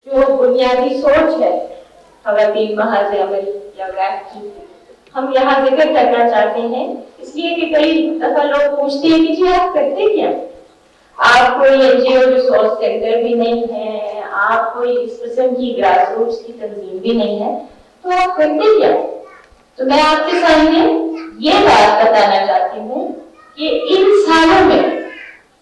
जो बुनियादी सोच है खवातीन महाज अमल या रैप की, हम यहाँ जिक्र करना चाहते हैं, इसलिए कि कई दफा लोग पूछते हैं कि जी आप करते क्या? आप कोई एनजीओ रिसोर्स सेंटर भी नहीं है, आप कोई इस किस्म की ग्रास रूट्स की तंजीम भी नहीं है, तो आप करते क्या? तो मैं आपके सामने ये बात बताना चाहती हूँ कि इन सालों में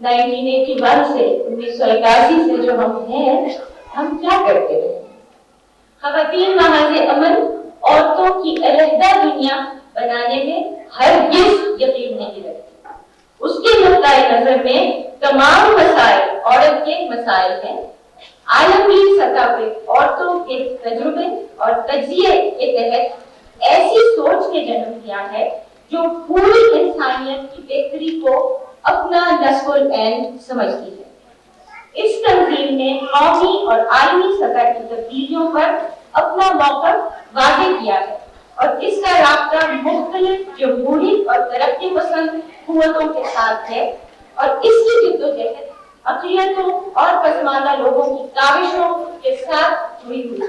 1981 से 1981 से जो हम हैं, हम क्या करते रहे? खवातीन महाज अमल औरतों की अलहदा दुनिया बनाने में हरगिज़ यकीन नहीं रखती। उसके नुक्ताए नजर में तमाम मसाइल औरत के मसाइल हैं। आलमगीर सतह पे औरतों के तजुर्बे और तजिए के तहत ऐसी सोच के जन्म दिया है जो पूरी इंसानियत की बेहतरी को अपना नस्ल एंड समझती है। इस तंजीम ने कौमी और आलमी सतह की तब्दीलियों पर अपना मौक़िफ़ वाज़ेह किया है और इसका राब्ता मुख्तलिफ जमहूरी और तरक्की पसंद कुव्वतों के साथ है और इसकी जिद्दोजहद अक़लियतों और पसमानदा लोगों की काविशों के साथ जुड़ी हुई है।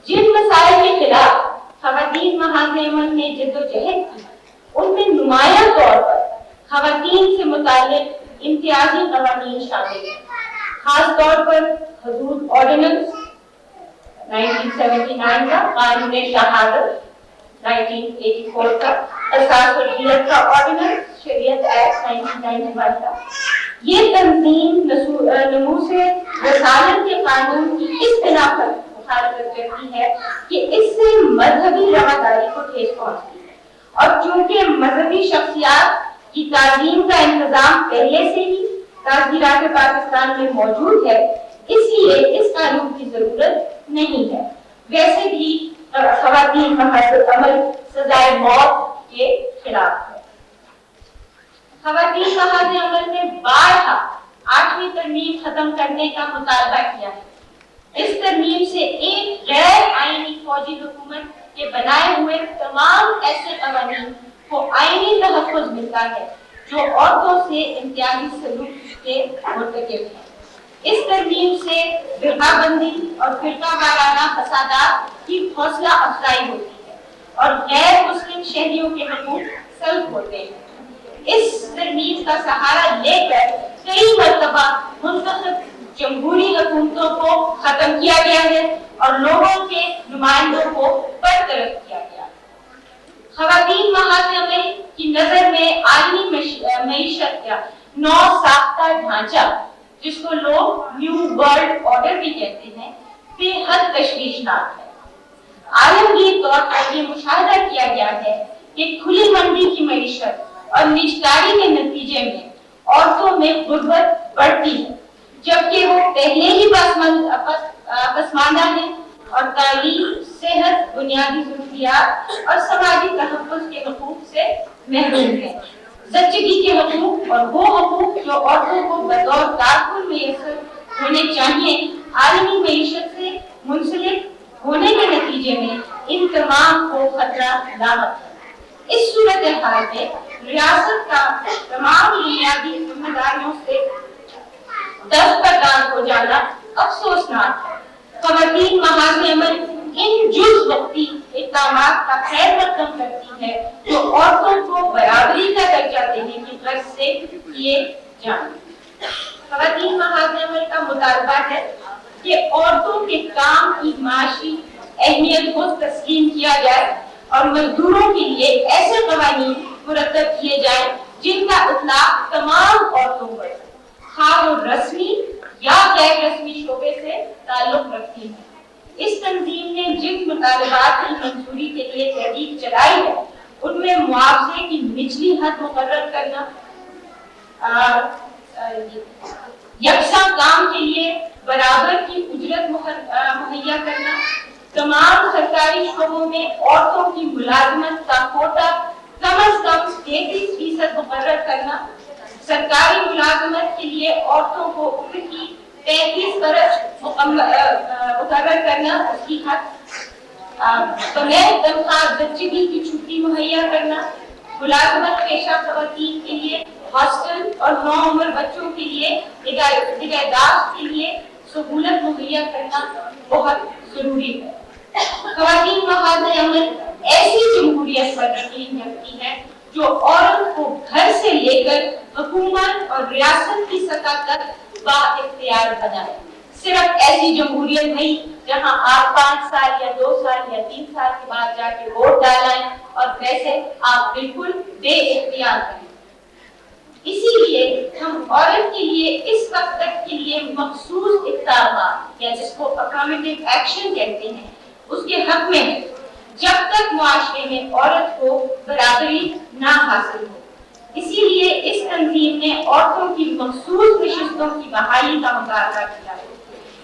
जिन मसाइल के खिलाफ खवातीन महाज अमल ने जिद्दोजहद की, उनमें नुमायां तौर पर खवातीन से मुताल्लिक इम्तियाजी क़वानीन शामिल हैं, खास तौर पर हदूद ऑर्डिनेंस 1979 का, कानून शहादत 1984 का, असासुल हिलत का ऑर्डिनेंस, शरीयत एक्ट 1991 का। ये तंजीम नमूसे रसालत के कानून की इस बिना पर मुखालफत करती है कि इससे मजहबी रवादारी को ठेस पहुंचती है और चूंकि मजहबी शख्सियात की ताज़ीम का इंतजाम पहले से ही ताज़ीरात पाकिस्तान में मौजूद है, इसलिए इस कानून की जरूरत नहीं है। वैसे भी खवातीन महाज अमल सजाए मौत के खिलाफ है। खवातीन महाज अमल ने बारहा 8वीं तरमीम खत्म करने का मुतालबा किया है। इस तरमीम से एक गैर आईनी फौजी हुकूमत के बनाए हुए तमाम ऐसे कवानीन को आईनी तहफ़्फ़ुज़ मिलता है जो औरतों से इम्तियाजी सलूक के मुर्तकिब हैं। इस तरमीम से फिरकाबंदी और फिरकावाराना फसादात की हौसला अफजाई होती है और गैर मुस्लिम शहरियों के हकूक़ सल्ब होते हैं। इस तरमीम का सहारा लेकर कई मरतबा मुंतखब जमहूरी हुकूमतों को खत्म किया गया है और लोगों के नुमाइंदों को बरतरफ किया गया। खवातीन महाज अमल की नजर में आलमी मईशत का नौ साख्ता ढांचा, जिसको लोग न्यू वर्ल्ड ऑर्डर भी कहते हैं, बेहद तशवीशनाक है। आलमगीर तौर पर यह मुशाहिदा किया गया है कि खुली मंडी की मईशत और निजकारी के नतीजे में औरतों में गुर्बत बढ़ती है, जबकि वो पहले ही पसमानदा है और तालीम, सेहत, बुनियादी ज़रूरियात और समाजी तहफ़्फ़ुज़ के हकूक़ से महरूम है। ज़च्चगी के हकूक़ और वो हकूक़ जो औरतों को बतौर कारकुन मैसर होने चाहिए, आलमी मईशत से मुंसलिक होने के नतीजे में इन तमाम को खतरा लामत है। इस सूरत हाल में रियासत का तमाम बुनियादी जिम्मेदारियों से दस्तबरदार हो जाना अफसोसनाक है। खवातीन महाज अमल इन जुज़ वक्ती इक़दामात का खैर मक़दम करती है जो औरतों को बराबरी का दर्जा देने की गर्ज से किए जाएं। खवातीन महाज अमल का मुतालबा है कि औरतों के काम की माशी अहमियत को तस्लीम किया जाए और मजदूरों के लिए ऐसे क़वानीन मुरत्तब किए जाएं जिनका इतलाक़ तमाम औरतों पर, ख़ास वो रस्मी या गैर रस्मी शोबे से ताल्लुक रखती है। इस तंजीम ने जिन मुतालबात की मंजूरी के लिए तहरीक चलाई है, उनमें मुआवजे की निचली हद मुकर्रर करना, यकसा काम के लिए बराबर की उजरत मुहैया करना, तमाम सरकारी शोबों में औरतों की मुलाजमत का कोटा कम अज कम 33% मुकर्रर करना, सरकारी मुलाजमत के लिए औरतों को उम्र की 35% मुकर्रर करना, उसकी हद बगैर तनख्वाह ज़च्चगी की छुट्टी मुहैया करना, मुलाजमत पेशा ख़वातीन के लिए हॉस्टल और नौउम्र बच्चों के लिए निगहदाश्त के लिए सहूलत मुहैया करना बहुत जरूरी है। ख़वातीन महाज़ अमल ऐसी जमहूरियत पर यकीन रखती है जो औरत को घर से लेकर हुकूमत और रियासत की सतह तक बाइख्तियार बनाए। सिर्फ ऐसी जमहूरियत नहीं जहां आप 5 साल या 2 साल या 3 साल के बाद जाके वोट डालें और वैसे आप बिल्कुल बेइख्तियार करें। इसीलिए हम औरत के लिए इस वक्त तक के लिए मखसूस इक़दामात या जिसको अफर्मेटिव एक्शन कहते हैं उसके हक में है, जब तक मुआशरे में औरत को बराबरी ना हासिल हो। इसीलिए इस तंजीम ने औरतों की मखसूस नशिस्तों की बहाली का मुतालबा किया है।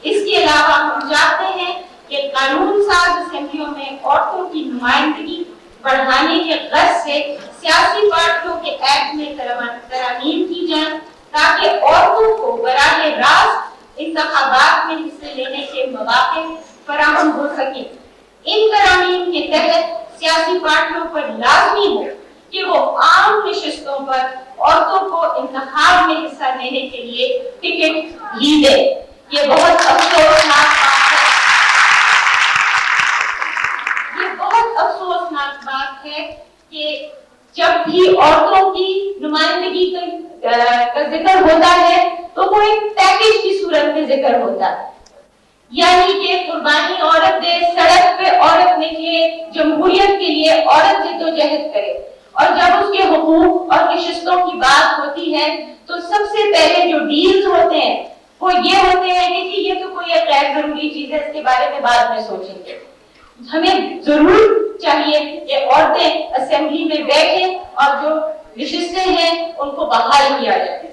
इसके अलावा हम चाहते हैं कि कानून साज असेंबलियों में औरतों की नुमाइंदगी बढ़ाने के ग़र्ज़ से सियासी पार्टियों के एक्ट में तरमीम की जाए ताकि औरतों को बराह रास्त इंतखाबात में हिस्से लेने के मौके फराहम हो सके। इन तरमीम के तहत सियासी पार्टियों पर लाजमी हो कि वो आम नशिस्तों पर औरतों को इंतखाब में हिस्सा लेने के लिए टिकट ही दे। ये बहुत अफसोसनाक बात है। ये बहुत अफसोसनाक बात है कि जब भी औरतों की नुमाइंदगी का जिक्र होता है तो वो एक पैकेज की सूरत में जिक्र होता है, यानी कि कुर्बानी औरत दे, सड़क पे औरत निकले, जमहूरियत के लिए औरत जिद्दोजहद करे। और जब उसके हुकूक और नशिस्तों की बात होती है तो सबसे पहले जो डील्स होते हैं वो ये होते हैं कि ये तो कोई एक गैर जरूरी चीज है, इसके बारे में बाद में सोचेंगे। हमें जरूर चाहिए कि औरतें असेंबली में बैठें और जो नशिस्तें हैं उनको बहाल किया जाए।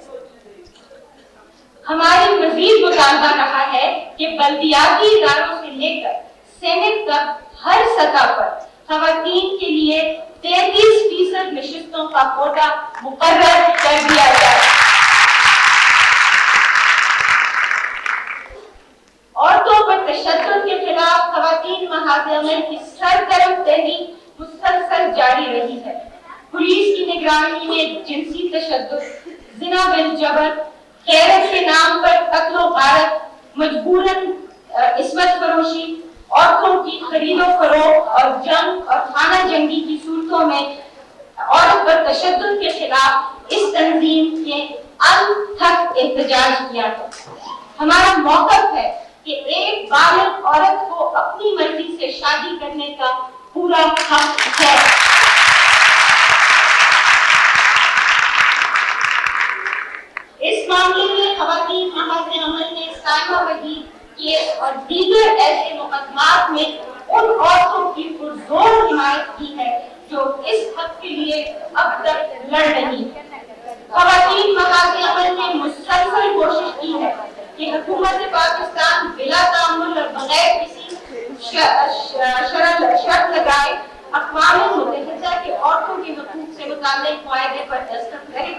हमारी मजीद मुतालबा रहा है कि बल्दियाती इदारों से लेकर सेनेट तक हर सतह पर ख़वातीन के लिए 33% नशिस्तों का कोटा मुकर्रर कर दिया जाए। औरतों पर तशद्दुद के खिलाफ ख़वातीन महाज़ अमल की सरगर्म तहरीक मुसलसल जारी रही है। पुलिस की निगरानी में जिनसी तशद्दुद, जिना बिल जबर, गैरत के नाम पर कत्लो गारत, मजबूरन इस्मत फरोशी, औरतों की खरीदो फरोख्त और जंग और खाना जंगी की सूरतों में औरत पर तशद्दुद के खिलाफ इस तंजीम ने अनथक एहतजाज किया है। हमारा मौक़िफ़ है कि एक बालिग़ औरत को अपनी मर्जी से शादी करने का पूरा हक है। इस मामले में ख़वातीन महाज़ अमल ने साइमा वहीद केस और दीगर ऐसे मुकदमात में उन औरतों की पुरजोर हिमायत की है जो इस हक के लिए अब तक लड़ रही है। ख़वातीन महाज़ अमल ने मुसलसल कोशिश की है कि हुकूमत पाकिस्तान बिला तामुल और बगैर किसी शर्त लगाए अक़वाम मुत्तहिदा के औरतों के हुकूक से मुताल्लिक़ मुआहदे पर दस्तखत करे।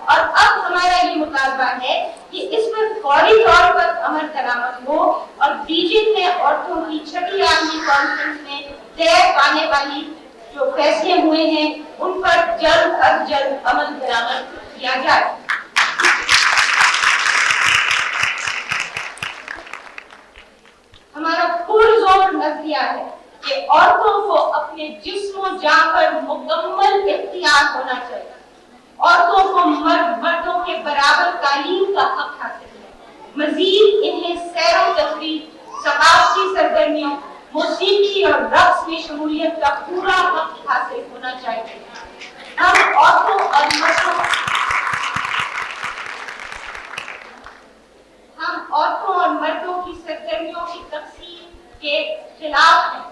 और अब हमारा ये मुतालबा है कि इस पर फौरी तौर पर अमल दरामद हो और बीजिंग में औरतों की 6वीं आलमी कॉन्फ्रेंस में तय पाने वाली जो फैसले हुए हैं उन पर जल्द अज जल्द अमल दरामद किया जाए। हमारा पुरजोर नजरिया है कि औरतों को अपने जिस्म जां पर मुकम्मल इख्तियार होना चाहिए। औरतों को मर्दों के बराबर तालीम का हक हासिल है। मजीद इन्हें सैर व तफरीह, सकाफती सरगर्मियों, मौसीकी और रक्स में शमूलियत का पूरा हक हासिल होना चाहिए। हम औरतों और मर्दों की सरगर्मियों की तकसीम के खिलाफ हैं।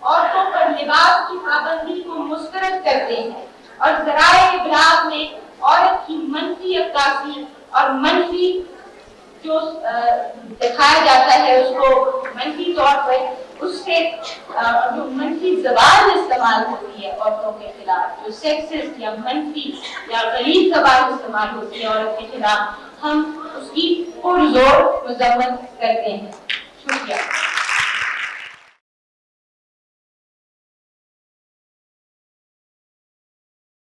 औरतों पर लिबास की पाबंदी को मुस्तरद करते हैं और ज़राए इब्लाग में औरत की मनफी अक्कासी और मनफी जो दिखाया जाता है उसको मनफी तौर पर उससे जो मनफी ज़बान इस्तेमाल होती है औरतों के खिलाफ, जो सेक्सिस्ट या मनफी या गलीज़ ज़बान इस्तेमाल होती है औरत के खिलाफ, हम उसकी पुरजोर मज़म्मत करते हैं। शुक्रिया।